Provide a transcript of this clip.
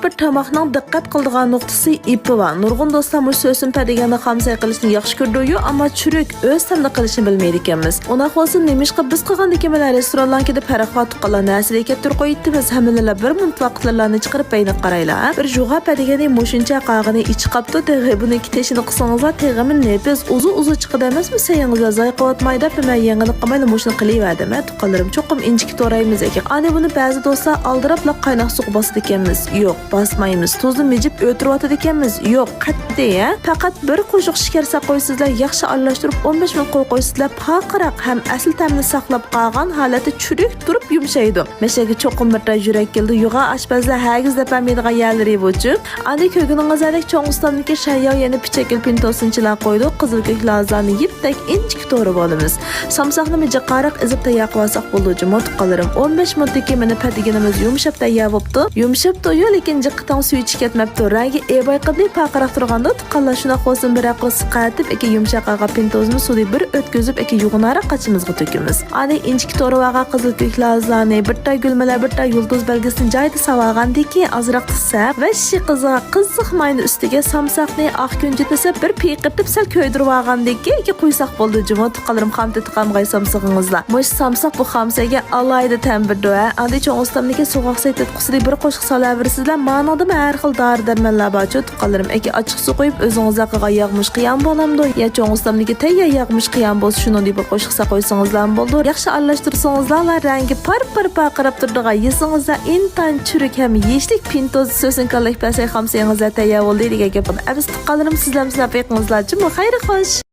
bir tamoqning diqqat qiladigan nuqtasi ipi va nurg'un do'stlar bu so'sin padiganda xamsay qilishni yaxshi ko'rdi-yu, ammo churuk o'z tilida qilishni bilmaydi ekanmiz. Ona xo'sin nemishqa biz qilgandek emas restoranlarga deb faraqat qilgan narsaga keltirib qo'yibmiz. Hammalar bir minut vaqtlarni chiqarib bayna qaraylar. Bir juğa padiganda mo'shuncha qag'ini ichi qapti, teg'i buni kitishini qilsangizlar, teg'imin nepiz uzu chiqadi emasmi? Sayingizlar zayqotmaydi deb men yangini qilmayli mo'shuni qilaverdim. Tuqqanlarim cho'qim inchik to'raymiz ekan. Ana buni ba'zi do'stlar aldirabla qaynoq suv bosadi ekanmiz. Yo'q, basmaymiz. Tuzni mijib o'tirib ekanmiz. Yo'q, qat'iy. Faqat bir qo'shiq shikarsa qo'ysizlar, yaxshi aralashtirib 15 minut qo'y qo'ysizlar, paqiraq ham asl ta'mini saqlab qolgan holati churuk turib yumshaydi. Meshaga cho'qim bir yurak keldi. Yo'g'a oshpazlar hagiz deb hammaydigan yerlari bo'chi. Ani ko'giningizadek cho'ng'istonniki shayyo yana pichakil pintosinchilar qo'ydi. Qizil ko'klarni yipdak inchik to'rib olamiz. Samsoqni mijaqariq izib tayyoq olsak bo'ldi. Mo'tqalarim 15 minutdagi meni padiginimiz yumshab tayyor bo'pti. Yumshabdi-yu, lekin jiqqitan suv ichib ketmabdi. Rangi ebayqidek paqiraq turganda tuqqanlar shuna qo'sin bir aqli siqatib, aka yumshaqaga pintozni suvda bir o'tkazib, aka yug'nara qachimizga to'kamiz. Ani inchik to'rvaga qizil ko'klarni, bitta gulmalar, bitta yulduz belgisini joyida savagandiki, azroq qissa va shi qizga qiziq mayni ustiga samsoqni oq kunjitasa bir piqitib sal ko'ydirib olgandiki, aka qo'ysak bo'ldi. Jumot tuqqanlarim xamta tiqamg'ay samsog'ingizlar. Mo'sh samsoq bu xamsaga alayda ta'mbirdi. Andi cho'ng'istamniki so'g'oq sayt qusli bir qo'shiq solaverirsizlar. Ma'noda har xil dori-darmonlar bor. Tuqqanlarim aka ochiq suv qo'yib o'zingizga qilgan yog'mish qiyam bo'lamdi. Ya cho'ng'istamniki tayyor yog'mish qiyam bo'lsa, shuni deb bir qo'shiqsa qo'ysangizlar bo'ldi. Yaxshi aralashtirsangizlar, rangi par paqirab turdigan yesingizlar intan churuk ham yeshlik pintoz so'sin kalak pasay xamsayingizlar tayyor bo'ldi degan gapni. Biz tuqqanlarim sizlar biqingizlar. Xayr xo'sh.